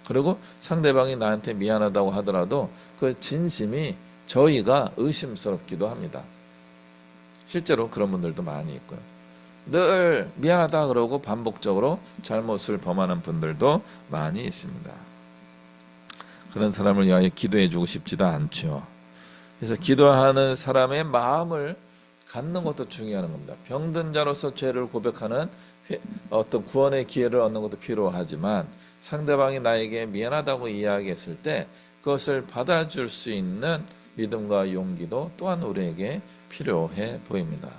그리고 상대방이 나한테 미안하다고 하더라도 그 진심이 저희가 의심스럽기도 합니다. 실제로 그런 분들도 많이 있고요. 늘 미안하다 그러고 반복적으로 잘못을 범하는 분들도 많이 있습니다. 그런 사람을 위하여 기도해 주고 싶지도 않죠. 그래서 기도하는 사람의 마음을 갖는 것도 중요한 겁니다. 병든 자로서 죄를 고백하는 어떤 구원의 기회를 얻는 것도 필요하지만 상대방이 나에게 미안하다고 이야기했을 때 그것을 받아줄 수 있는 믿음과 용기도 또한 우리에게 필요해 보입니다.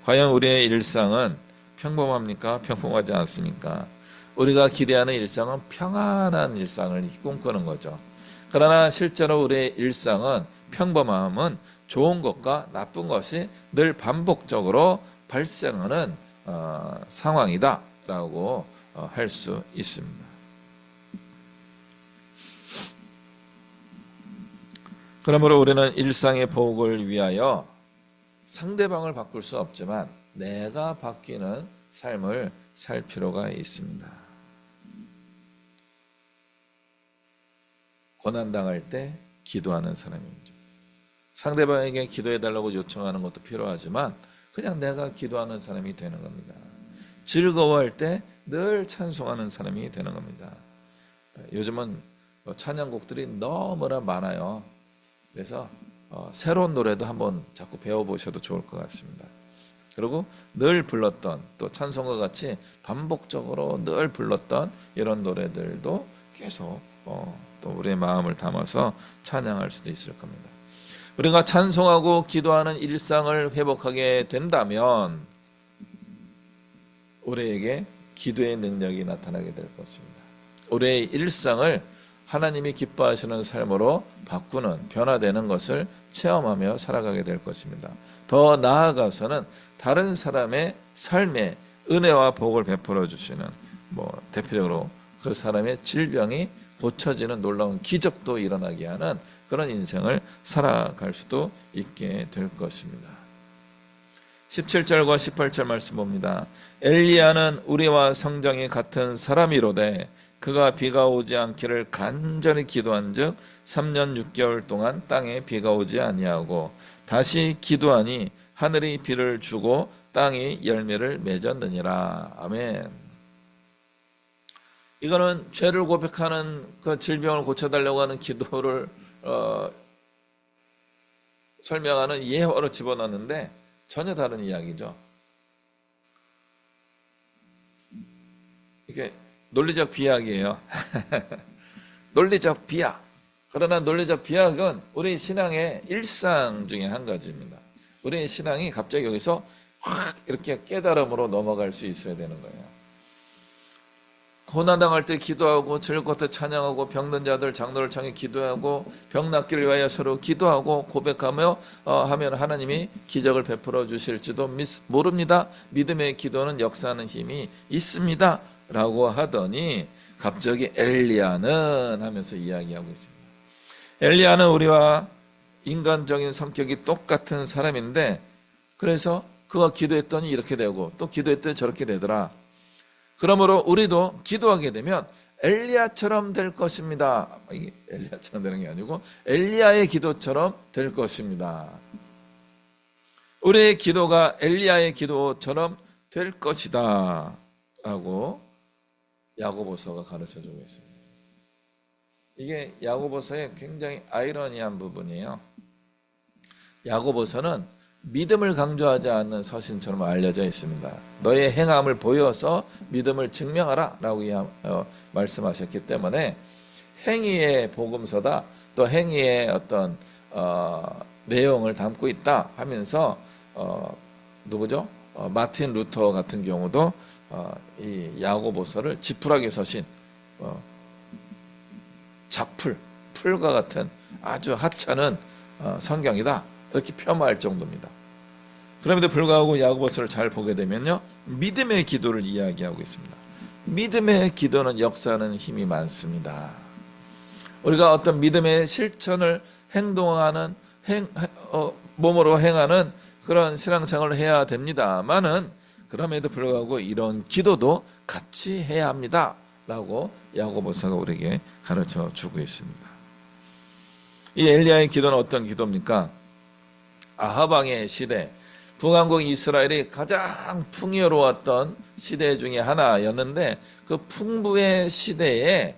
과연 우리의 일상은 평범합니까? 평범하지 않습니까? 우리가 기대하는 일상은 평안한 일상을 꿈꾸는 거죠. 그러나 실제로 우리의 일상은 평범함은 좋은 것과 나쁜 것이 늘 반복적으로 발생하는 상황이다 라고 할 수 있습니다. 그러므로 우리는 일상의 복을 위하여 상대방을 바꿀 수 없지만 내가 바뀌는 삶을 살 필요가 있습니다. 고난당할 때 기도하는 사람입니다. 상대방에게 기도해달라고 요청하는 것도 필요하지만 그냥 내가 기도하는 사람이 되는 겁니다. 즐거워할 때 늘 찬송하는 사람이 되는 겁니다. 요즘은 찬양곡들이 너무나 많아요. 그래서 새로운 노래도 한번 자꾸 배워보셔도 좋을 것 같습니다. 그리고 늘 불렀던 또 찬송과 같이 반복적으로 늘 불렀던 이런 노래들도 계속 또 우리의 마음을 담아서 찬양할 수도 있을 겁니다. 우리가 찬송하고 기도하는 일상을 회복하게 된다면 우리에게 기도의 능력이 나타나게 될 것입니다. 우리의 일상을 하나님이 기뻐하시는 삶으로 바꾸는 변화되는 것을 체험하며 살아가게 될 것입니다. 더 나아가서는 다른 사람의 삶에 은혜와 복을 베풀어 주시는 대표적으로 그 사람의 질병이 고쳐지는 놀라운 기적도 일어나게 하는 그런 인생을 살아갈 수도 있게 될 것입니다. 17절과 18절 말씀 봅니다. 엘리야는 우리와 성정이 같은 사람이로되 그가 비가 오지 않기를 간절히 기도한즉 3년 6개월 동안 땅에 비가 오지 아니하고 다시 기도하니 하늘이 비를 주고 땅이 열매를 맺었느니라. 아멘. 이거는 죄를 고백하는 그 질병을 고쳐달라고 하는 기도를 설명하는 예화로 집어넣는데 전혀 다른 이야기죠. 이게 논리적 비약이에요. 논리적 비약. 그러나 논리적 비약은 우리 신앙의 일상 중에 한 가지입니다. 우리 신앙이 갑자기 여기서 확 이렇게 깨달음으로 넘어갈 수 있어야 되는 거예요. 고난당할 때 기도하고 즐거울 때 찬양하고 병든 자들 장로를 청해 기도하고 병 낫기를 위하여 서로 기도하고 고백하며 하면 하나님이 기적을 베풀어 주실지도 모릅니다. 믿음의 기도는 역사하는 힘이 있습니다 라고 하더니 갑자기 엘리야는 하면서 이야기하고 있습니다. 엘리야는 우리와 인간적인 성격이 똑같은 사람인데 그래서 그가 기도했더니 이렇게 되고 또 기도했더니 저렇게 되더라. 그러므로 우리도 기도하게 되면 엘리야처럼 될 것입니다. 이게 엘리야처럼 되는 게 아니고 엘리야의 기도처럼 될 것입니다. 우리의 기도가 엘리야의 기도처럼 될 것이다 라고 야고보서가 가르쳐주고 있습니다. 이게 야고보서의 굉장히 아이러니한 부분이에요. 야고보서는 믿음을 강조하지 않는 서신처럼 알려져 있습니다. 너의 행함을 보여서 믿음을 증명하라 라고 말씀하셨기 때문에 행위의 복음서다, 또 행위의 어떤 내용을 담고 있다 하면서 누구죠? 마틴 루터 같은 경우도 이 야고보서를 지푸라기 서신, 자풀, 풀과 같은 아주 하찮은 성경이다 이렇게 폄하할 정도입니다. 그럼에도 불구하고 야고보서를 잘 보게 되면요, 믿음의 기도를 이야기하고 있습니다. 믿음의 기도는 역사하는 힘이 많습니다. 우리가 어떤 믿음의 실천을 행동하는 몸으로 행하는 그런 신앙생활을 해야 됩니다만은, 그럼에도 불구하고 이런 기도도 같이 해야 합니다 라고 야고보서가 우리에게 가르쳐 주고 있습니다. 이 엘리야의 기도는 어떤 기도입니까? 아합 왕의 시대, 북왕국 이스라엘이 가장 풍요로웠던 시대 중에 하나였는데, 그 풍부의 시대에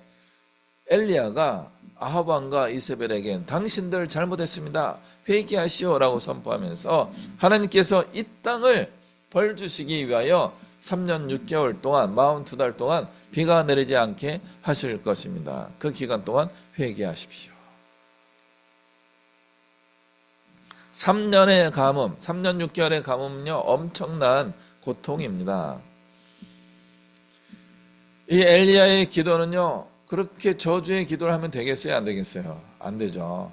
엘리야가 아합 왕과 이세벨에게 당신들 잘못했습니다, 회개하시오라고 선포하면서 하나님께서 이 땅을 벌 주시기 위하여 3년 6개월 동안 42달 동안 비가 내리지 않게 하실 것입니다. 그 기간 동안 회개하십시오. 3년의 가뭄, 3년 6개월의 가뭄은요, 엄청난 고통입니다. 이 엘리야의 기도는요, 그렇게 저주의 기도를 하면 되겠어요, 안 되겠어요? 안 되죠.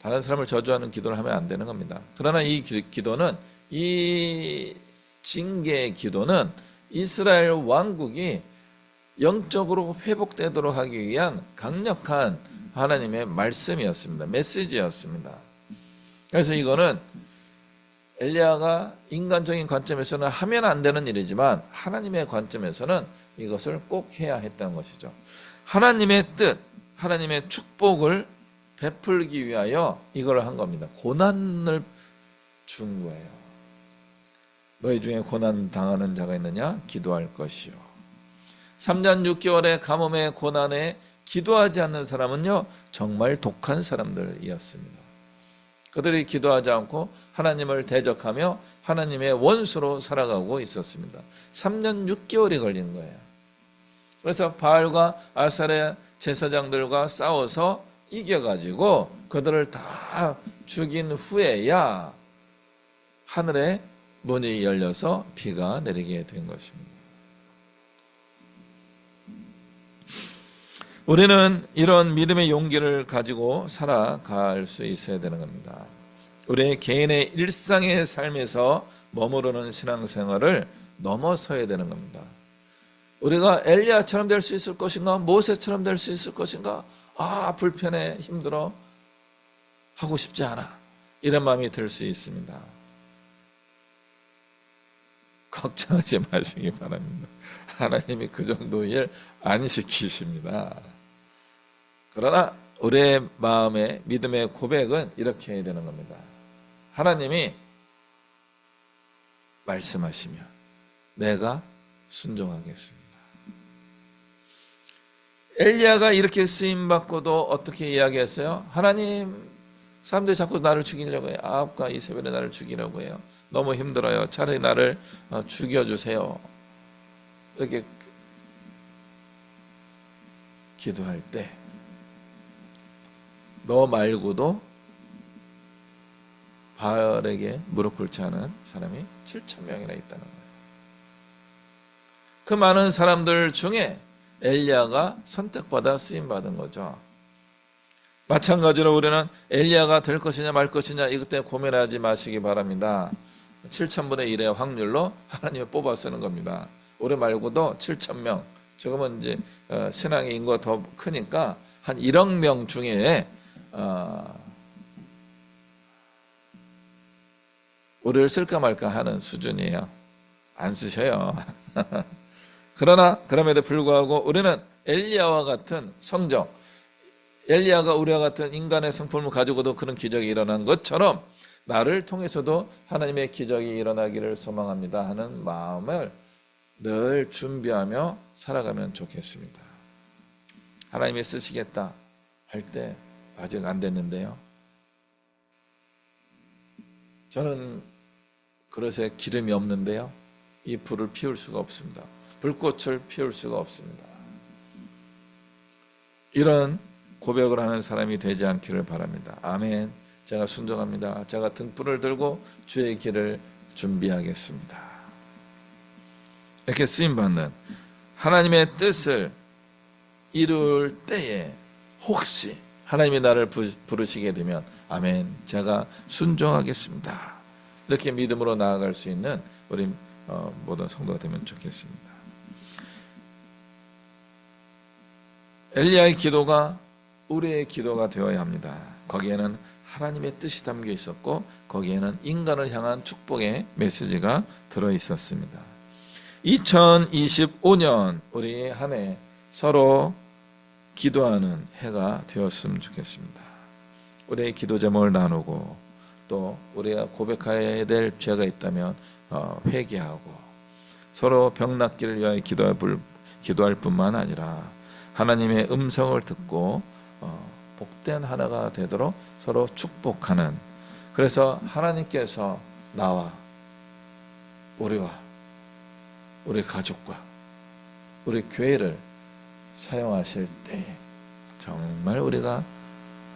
다른 사람을 저주하는 기도를 하면 안 되는 겁니다. 그러나 이 기도는, 이 징계의 기도는 이스라엘 왕국이 영적으로 회복되도록 하기 위한 강력한 하나님의 말씀이었습니다. 메시지였습니다. 그래서 이거는 엘리야가 인간적인 관점에서는 하면 안 되는 일이지만 하나님의 관점에서는 이것을 꼭 해야 했다는 것이죠. 하나님의 뜻, 하나님의 축복을 베풀기 위하여 이걸 한 겁니다. 고난을 준 거예요. 너희 중에 고난 당하는 자가 있느냐? 기도할 것이요. 3년 6개월의 가뭄의 고난에 기도하지 않는 사람은요, 정말 독한 사람들이었습니다. 그들이 기도하지 않고 하나님을 대적하며 하나님의 원수로 살아가고 있었습니다. 3년 6개월이 걸린 거예요. 그래서 바알과 아사레 제사장들과 싸워서 이겨가지고 그들을 다 죽인 후에야 하늘에 문이 열려서 비가 내리게 된 것입니다. 우리는 이런 믿음의 용기를 가지고 살아갈 수 있어야 되는 겁니다. 우리의 개인의 일상의 삶에서 머무르는 신앙생활을 넘어서야 되는 겁니다. 우리가 엘리야처럼 될 수 있을 것인가? 모세처럼 될 수 있을 것인가? 아, 불편해, 힘들어, 하고 싶지 않아, 이런 마음이 들 수 있습니다. 걱정하지 마시기 바랍니다. 하나님이 그 정도 일 안 시키십니다. 그러나 우리의 마음의 믿음의 고백은 이렇게 해야 되는 겁니다. 하나님이 말씀하시면 내가 순종하겠습니다. 엘리야가 이렇게 쓰임받고도 어떻게 이야기했어요? 하나님, 사람들이 자꾸 나를 죽이려고 해요. 아합과 이세벨이 나를 죽이려고 해요. 너무 힘들어요. 차라리 나를 죽여주세요. 이렇게 기도할 때 너 말고도 바알에게 무릎 꿇지 않은 사람이 7,000명이나 있다는 거예요. 그 많은 사람들 중에 엘리야가 선택받아 쓰임받은 거죠. 마찬가지로 우리는 엘리야가 될 것이냐 말 것이냐 이것 때문에 고민하지 마시기 바랍니다. 7,000분의 1의 확률로 하나님이 뽑아 쓰는 겁니다. 우리 말고도 7,000명, 지금은 이제 신앙의 인구가 더 크니까 한 1억 명 중에 우리를 쓸까 말까 하는 수준이에요. 안 쓰셔요. 그러나 그럼에도 불구하고 우리는 엘리야와 같은 성정, 엘리야가 우리와 같은 인간의 성품을 가지고도 그런 기적이 일어난 것처럼 나를 통해서도 하나님의 기적이 일어나기를 소망합니다 하는 마음을 늘 준비하며 살아가면 좋겠습니다. 하나님이 쓰시겠다 할 때 아직 안 됐는데요, 저는 그릇에 기름이 없는데요, 이 불을 피울 수가 없습니다. 불꽃을 피울 수가 없습니다. 이런 고백을 하는 사람이 되지 않기를 바랍니다. 아멘. 제가 순종합니다. 제가 등불을 들고 주의 길을 준비하겠습니다. 이렇게 쓰임받는 하나님의 뜻을 이룰 때에 혹시 하나님이 나를 부르시게 되면 아멘, 제가 순종하겠습니다. 이렇게 믿음으로 나아갈 수 있는 우리 모든 성도가 되면 좋겠습니다. 엘리야의 기도가 우리의 기도가 되어야 합니다. 거기에는 하나님의 뜻이 담겨 있었고 거기에는 인간을 향한 축복의 메시지가 들어 있었습니다. 2025년 우리 한 해 서로 기도하는 해가 되었으면 좋겠습니다. 우리의 기도 제목을 나누고 또 우리가 고백해야 될 죄가 있다면 회개하고 서로 병 낫기를 위하여 기도할 뿐만 아니라 하나님의 음성을 듣고 복된 하나가 되도록 서로 축복하는, 그래서 하나님께서 나와 우리와 우리 가족과 우리 교회를 사용하실 때 정말 우리가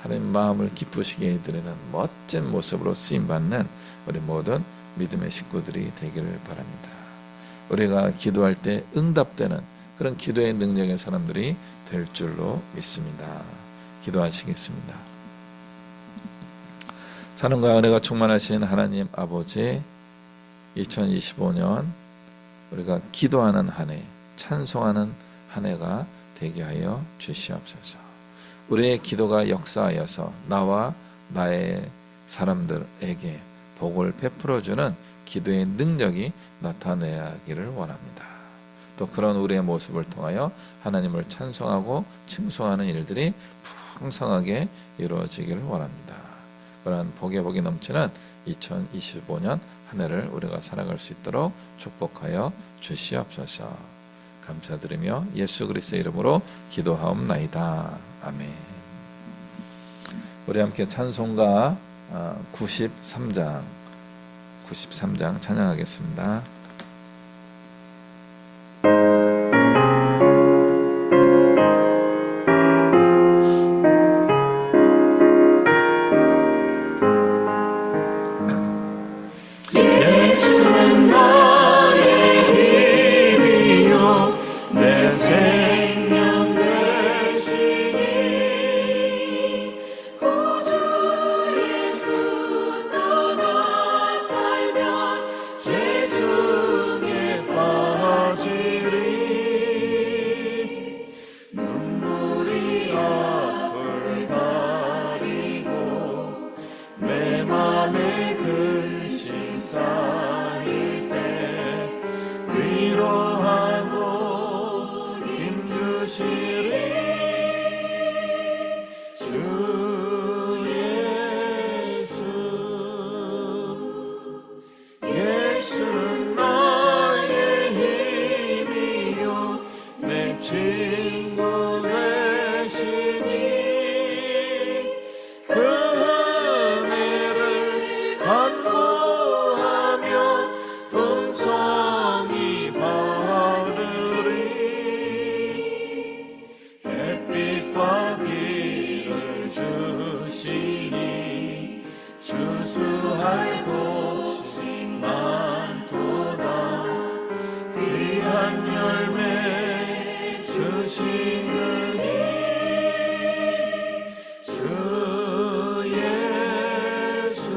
하나님 마음을 기쁘시게 해드리는 멋진 모습으로 쓰임받는 우리 모든 믿음의 식구들이 되기를 바랍니다. 우리가 기도할 때 응답되는 그런 기도의 능력의 사람들이 될 줄로 믿습니다. 기도하시겠습니다. 사랑과 은혜가 충만하신 하나님 아버지, 2025년 우리가 기도하는 한 해, 찬송하는 한 해가 되게 하여 주시옵소서. 우리의 기도가 역사하여서 나와 나의 사람들에게 복을 베풀어주는 기도의 능력이 나타나기를 원합니다. 또 그런 우리의 모습을 통하여 하나님을 찬송하고 칭송하는 일들이 풍성하게 이루어지기를 원합니다. 그러한 복에 복이 넘치는 2025년 한 해를 우리가 살아갈 수 있도록 축복하여 주시옵소서. 감사드리며 예수 그리스도의 이름으로 기도하옵나이다. 아멘. 우리 함께 찬송가 93장 찬양하겠습니다. 예수는 나의 힘이요 내 생명 되시니 구주 예수 떠나 살면 죄 중에 빠지리 눈물이 앞을 가리고 내 맘에 근심 쌓일 때 위로하고 힘주시리 주 예수. 예수는 나의 힘이요 내 친구 되시니 그 은혜를 간구하며 풍성히 받으리 햇빛과 비를 주시니 추수할 곳이 많도다 귀한 열매 주시느니 주 예수.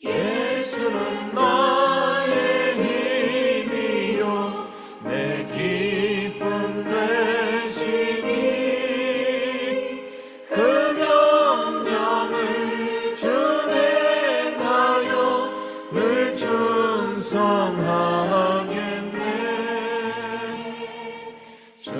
예수는 나의 힘이요 내 기쁨 되시니 그 명령을 준행하여 늘 충성하겠네 주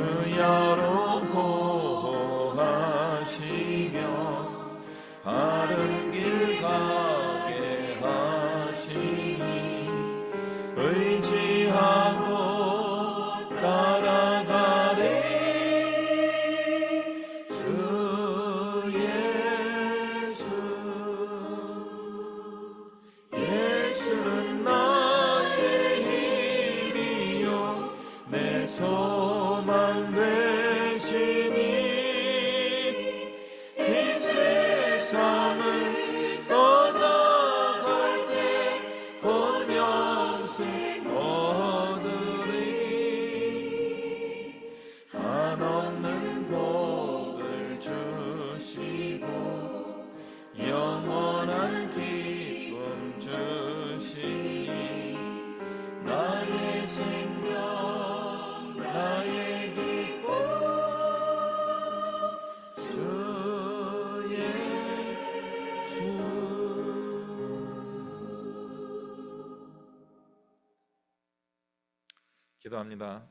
기도합니다.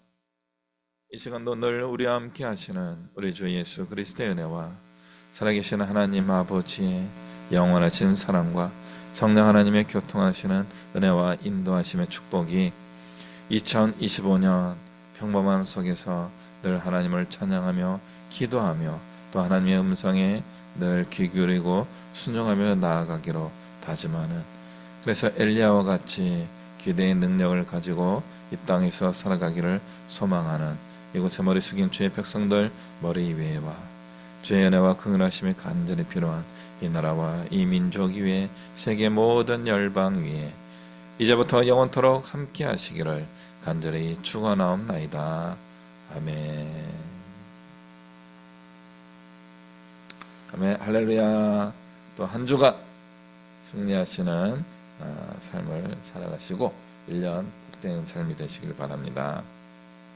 이 시간도 늘 우리와 함께 하시는 우리 주 예수 그리스도의 은혜와 살아계신 하나님 아버지의 영원하신 사랑과 성령 하나님의 교통하시는 은혜와 인도하심의 축복이 2025년 평범함 속에서 늘 하나님을 찬양하며 기도하며 또 하나님의 음성에 늘 귀 기울이고 순종하며 나아가기로 다짐하는, 그래서 엘리야와 같이 기대의 능력을 가지고 이 땅에서 살아가기를 소망하는 이곳에 머리 숙인 주의 백성들 머리 위에와 주의 은혜와 긍휼하심이 간절히 필요한 이 나라와 이 민족 위에 세계 모든 열방 위에 이제부터 영원토록 함께 하시기를 간절히 축원하옵나이다. 아멘. 아멘. 할렐루야. 또 한 주간 승리하시는 삶을 살아가시고 1년 복된 삶이 되시길 바랍니다.